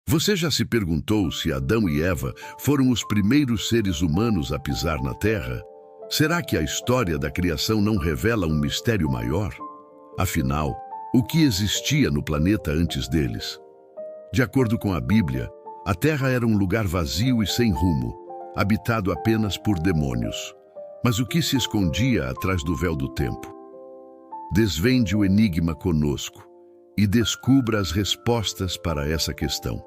Você já se perguntou se Adão e Eva foram os primeiros seres humanos a pisar na Terra? Será que a história da criação não revela um mistério maior? Afinal, o que existia no planeta antes deles? De acordo com a Bíblia, a Terra era um lugar vazio e sem rumo, habitado apenas por demônios. Mas o que se escondia atrás do véu do tempo? Desvende o enigma conosco e descubra as respostas para essa questão.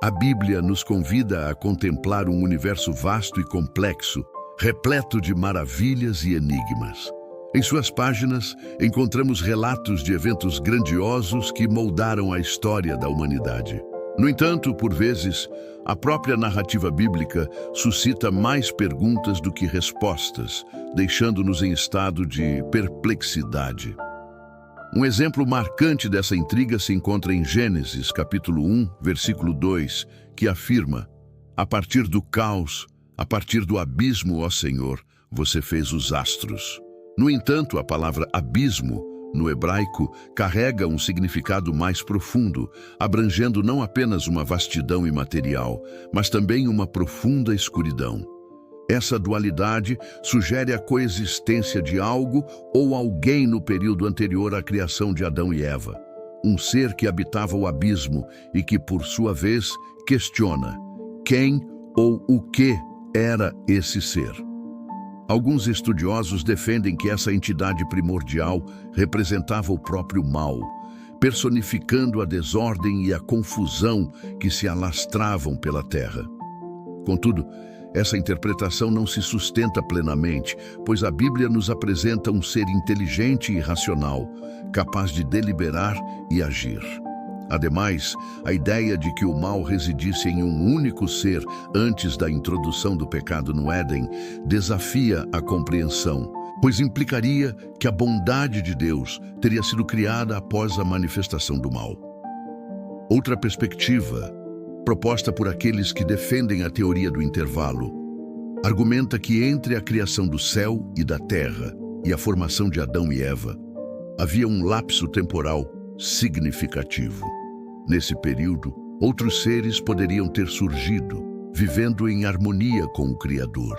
A Bíblia nos convida a contemplar um universo vasto e complexo, repleto de maravilhas e enigmas. Em suas páginas, encontramos relatos de eventos grandiosos que moldaram a história da humanidade. No entanto, por vezes, a própria narrativa bíblica suscita mais perguntas do que respostas, deixando-nos em estado de perplexidade. Um exemplo marcante dessa intriga se encontra em Gênesis, capítulo 1, versículo 2, que afirma: "A partir do caos, a partir do abismo, ó Senhor, você fez os astros." No entanto, a palavra abismo, no hebraico, carrega um significado mais profundo, abrangendo não apenas uma vastidão imaterial, mas também uma profunda escuridão. Essa dualidade sugere a coexistência de algo ou alguém no período anterior à criação de Adão e Eva. Um ser que habitava o abismo e que, por sua vez, questiona quem ou o que era esse ser. Alguns estudiosos defendem que essa entidade primordial representava o próprio mal, personificando a desordem e a confusão que se alastravam pela terra. Contudo, essa interpretação não se sustenta plenamente, pois a Bíblia nos apresenta um ser inteligente e racional, capaz de deliberar e agir. Ademais, a ideia de que o mal residisse em um único ser antes da introdução do pecado no Éden desafia a compreensão, pois implicaria que a bondade de Deus teria sido criada após a manifestação do mal. Outra perspectiva, proposta por aqueles que defendem a teoria do intervalo, argumenta que entre a criação do céu e da terra e a formação de Adão e Eva, havia um lapso temporal significativo. Nesse período, outros seres poderiam ter surgido, vivendo em harmonia com o Criador.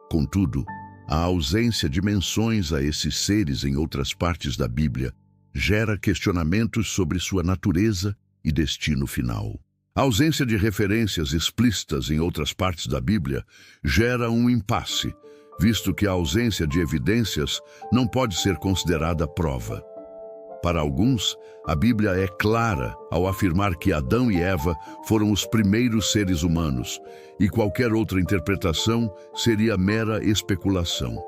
Contudo, a ausência de menções a esses seres em outras partes da Bíblia gera questionamentos sobre sua natureza e destino final. A ausência de referências explícitas em outras partes da Bíblia gera um impasse, visto que a ausência de evidências não pode ser considerada prova. Para alguns, a Bíblia é clara ao afirmar que Adão e Eva foram os primeiros seres humanos, e qualquer outra interpretação seria mera especulação.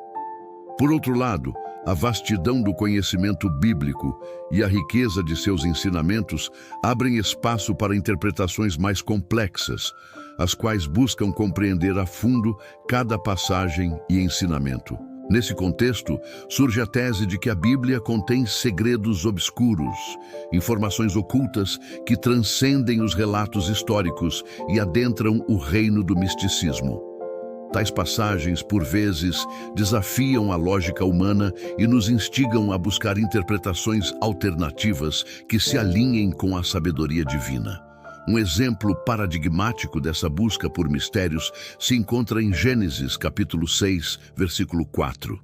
Por outro lado, a vastidão do conhecimento bíblico e a riqueza de seus ensinamentos abrem espaço para interpretações mais complexas, as quais buscam compreender a fundo cada passagem e ensinamento. Nesse contexto, surge a tese de que a Bíblia contém segredos obscuros, informações ocultas que transcendem os relatos históricos e adentram o reino do misticismo. Tais passagens, por vezes, desafiam a lógica humana e nos instigam a buscar interpretações alternativas que se alinhem com a sabedoria divina. Um exemplo paradigmático dessa busca por mistérios se encontra em Gênesis, capítulo 6, versículo 4.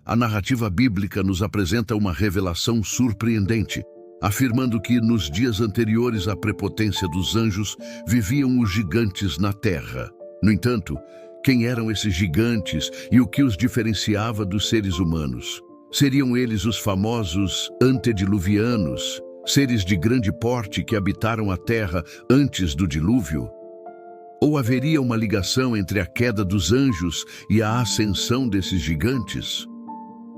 A narrativa bíblica nos apresenta uma revelação surpreendente, afirmando que, nos dias anteriores à prepotência dos anjos, viviam os gigantes na terra. No entanto, quem eram esses gigantes e o que os diferenciava dos seres humanos? Seriam eles os famosos antediluvianos, seres de grande porte que habitaram a terra antes do dilúvio? Ou haveria uma ligação entre a queda dos anjos e a ascensão desses gigantes?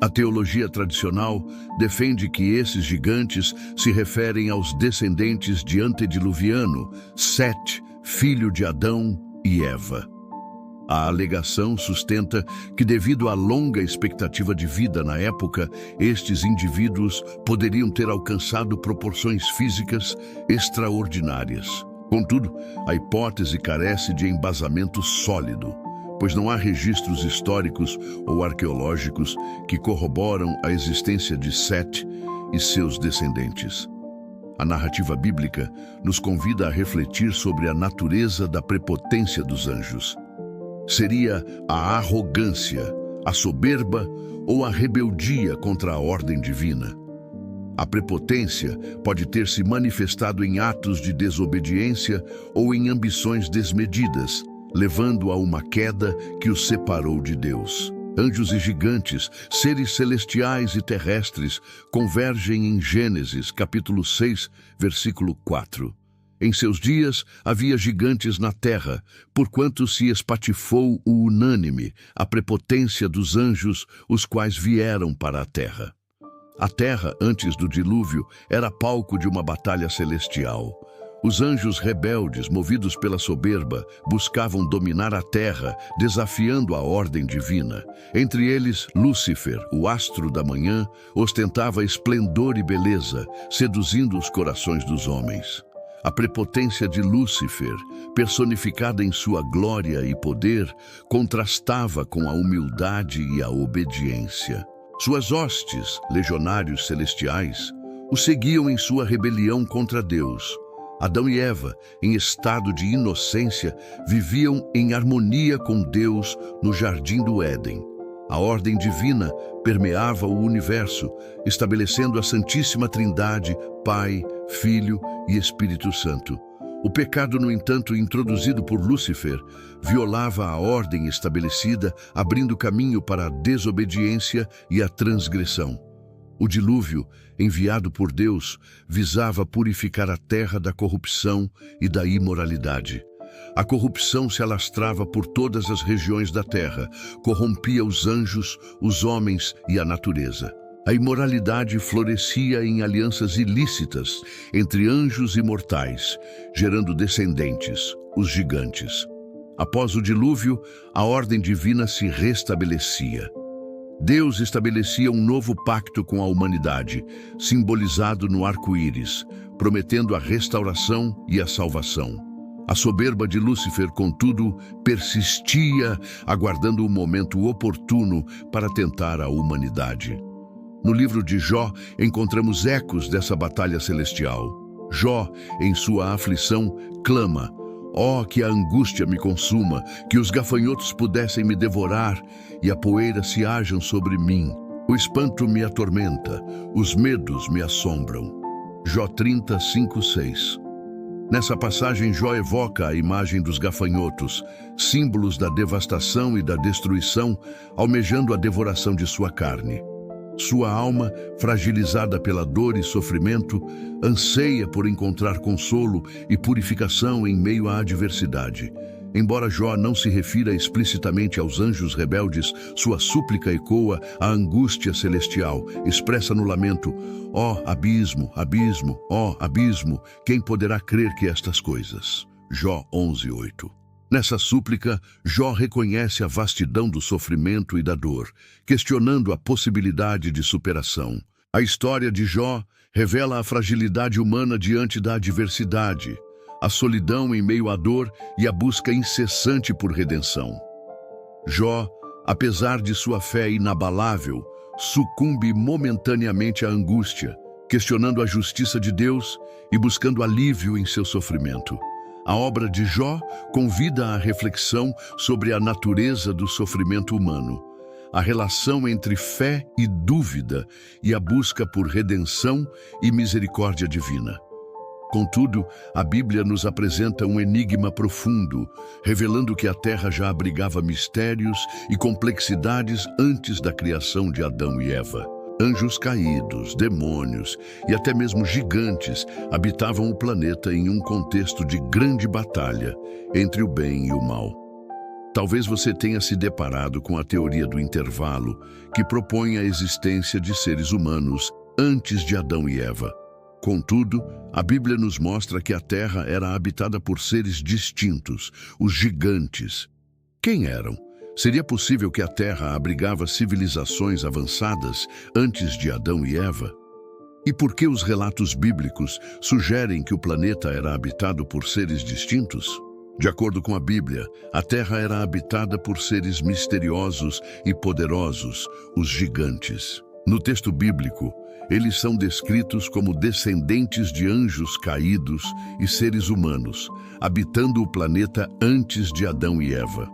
A teologia tradicional defende que esses gigantes se referem aos descendentes de antediluviano, Sete, filho de Adão e Eva. A alegação sustenta que, devido à longa expectativa de vida na época, estes indivíduos poderiam ter alcançado proporções físicas extraordinárias. Contudo, a hipótese carece de embasamento sólido, pois não há registros históricos ou arqueológicos que corroboram a existência de Sete e seus descendentes. A narrativa bíblica nos convida a refletir sobre a natureza da prepotência dos anjos. Seria a arrogância, a soberba ou a rebeldia contra a ordem divina? A prepotência pode ter se manifestado em atos de desobediência ou em ambições desmedidas, levando a uma queda que os separou de Deus. Anjos e gigantes, seres celestiais e terrestres, convergem em Gênesis, capítulo 6, versículo 4. Em seus dias havia gigantes na terra, porquanto se espatifou o unânime, a prepotência dos anjos, os quais vieram para a terra. A terra, antes do dilúvio, era palco de uma batalha celestial. Os anjos rebeldes, movidos pela soberba, buscavam dominar a terra, desafiando a ordem divina. Entre eles, Lúcifer, o astro da manhã, ostentava esplendor e beleza, seduzindo os corações dos homens. A prepotência de Lúcifer, personificada em sua glória e poder, contrastava com a humildade e a obediência. Suas hostes, legionários celestiais, o seguiam em sua rebelião contra Deus. Adão e Eva, em estado de inocência, viviam em harmonia com Deus no jardim do Éden. A ordem divina permeava o universo, estabelecendo a Santíssima Trindade, Pai, Filho e Espírito Santo. O pecado, no entanto, introduzido por Lúcifer, violava a ordem estabelecida, abrindo caminho para a desobediência e a transgressão. O dilúvio, enviado por Deus, visava purificar a terra da corrupção e da imoralidade. A corrupção se alastrava por todas as regiões da terra, corrompia os anjos, os homens e a natureza. A imoralidade florescia em alianças ilícitas entre anjos e mortais, gerando descendentes, os gigantes. Após o dilúvio, a ordem divina se restabelecia. Deus estabelecia um novo pacto com a humanidade, simbolizado no arco-íris, prometendo a restauração e a salvação. A soberba de Lúcifer, contudo, persistia, aguardando o momento oportuno para tentar a humanidade. No livro de Jó, encontramos ecos dessa batalha celestial. Jó, em sua aflição, clama: "Ó, que a angústia me consuma, que os gafanhotos pudessem me devorar e a poeira se hajam sobre mim. O espanto me atormenta, os medos me assombram." Jó 30, 5, 6. Nessa passagem, Jó evoca a imagem dos gafanhotos, símbolos da devastação e da destruição, almejando a devoração de sua carne. Sua alma, fragilizada pela dor e sofrimento, anseia por encontrar consolo e purificação em meio à adversidade. Embora Jó não se refira explicitamente aos anjos rebeldes, sua súplica ecoa a angústia celestial, expressa no lamento: "Ó abismo, abismo, ó abismo, quem poderá crer que estas coisas?" Jó 11:8. Nessa súplica, Jó reconhece a vastidão do sofrimento e da dor, questionando a possibilidade de superação. A história de Jó revela a fragilidade humana diante da adversidade, a solidão em meio à dor e a busca incessante por redenção. Jó, apesar de sua fé inabalável, sucumbe momentaneamente à angústia, questionando a justiça de Deus e buscando alívio em seu sofrimento. A obra de Jó convida à reflexão sobre a natureza do sofrimento humano, a relação entre fé e dúvida e a busca por redenção e misericórdia divina. Contudo, a Bíblia nos apresenta um enigma profundo, revelando que a terra já abrigava mistérios e complexidades antes da criação de Adão e Eva. Anjos caídos, demônios e até mesmo gigantes habitavam o planeta em um contexto de grande batalha entre o bem e o mal. Talvez você tenha se deparado com a teoria do intervalo, que propõe a existência de seres humanos antes de Adão e Eva. Contudo, a Bíblia nos mostra que a Terra era habitada por seres distintos, os gigantes. Quem eram? Seria possível que a Terra abrigava civilizações avançadas antes de Adão e Eva? E por que os relatos bíblicos sugerem que o planeta era habitado por seres distintos? De acordo com a Bíblia, a Terra era habitada por seres misteriosos e poderosos, os gigantes. No texto bíblico, eles são descritos como descendentes de anjos caídos e seres humanos, habitando o planeta antes de Adão e Eva.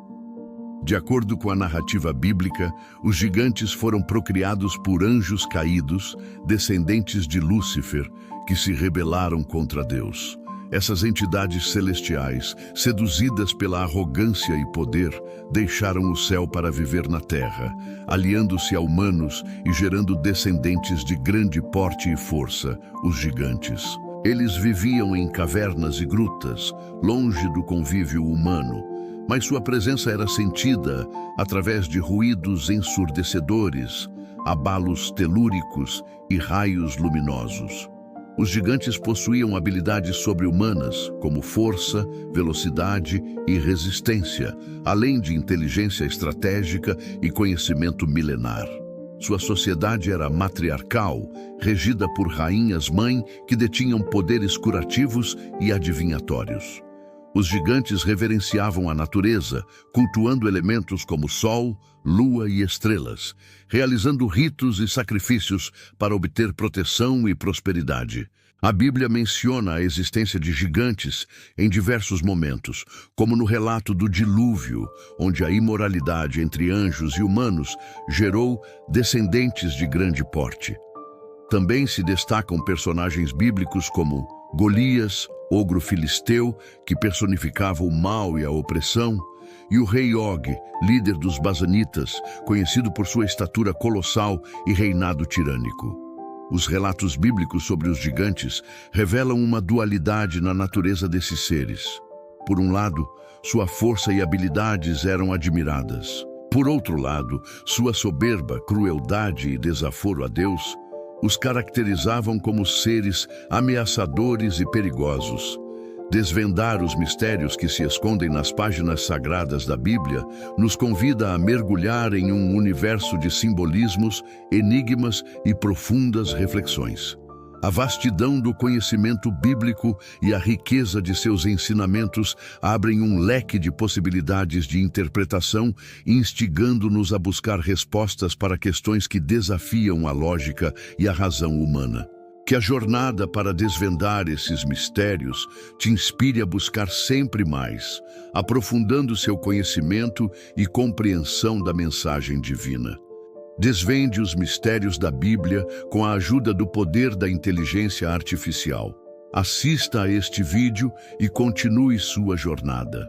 De acordo com a narrativa bíblica, os gigantes foram procriados por anjos caídos, descendentes de Lúcifer, que se rebelaram contra Deus. Essas entidades celestiais, seduzidas pela arrogância e poder, deixaram o céu para viver na terra, aliando-se a humanos e gerando descendentes de grande porte e força, os gigantes. Eles viviam em cavernas e grutas, longe do convívio humano, mas sua presença era sentida através de ruídos ensurdecedores, abalos telúricos e raios luminosos. Os gigantes possuíam habilidades sobre-humanas, como força, velocidade e resistência, além de inteligência estratégica e conhecimento milenar. Sua sociedade era matriarcal, regida por rainhas-mãe que detinham poderes curativos e adivinhatórios. Os gigantes reverenciavam a natureza, cultuando elementos como sol, lua e estrelas, realizando ritos e sacrifícios para obter proteção e prosperidade. A Bíblia menciona a existência de gigantes em diversos momentos, como no relato do dilúvio, onde a imoralidade entre anjos e humanos gerou descendentes de grande porte. Também se destacam personagens bíblicos como Golias, ogro filisteu, que personificava o mal e a opressão, e o rei Og, líder dos Basanitas, conhecido por sua estatura colossal e reinado tirânico. Os relatos bíblicos sobre os gigantes revelam uma dualidade na natureza desses seres. Por um lado, sua força e habilidades eram admiradas. Por outro lado, sua soberba, crueldade e desaforo a Deus os caracterizavam como seres ameaçadores e perigosos. Desvendar os mistérios que se escondem nas páginas sagradas da Bíblia nos convida a mergulhar em um universo de simbolismos, enigmas e profundas reflexões. A vastidão do conhecimento bíblico e a riqueza de seus ensinamentos abrem um leque de possibilidades de interpretação, instigando-nos a buscar respostas para questões que desafiam a lógica e a razão humana. Que a jornada para desvendar esses mistérios te inspire a buscar sempre mais, aprofundando seu conhecimento e compreensão da mensagem divina. Desvende os mistérios da Bíblia com a ajuda do poder da inteligência artificial. Assista a este vídeo e continue sua jornada.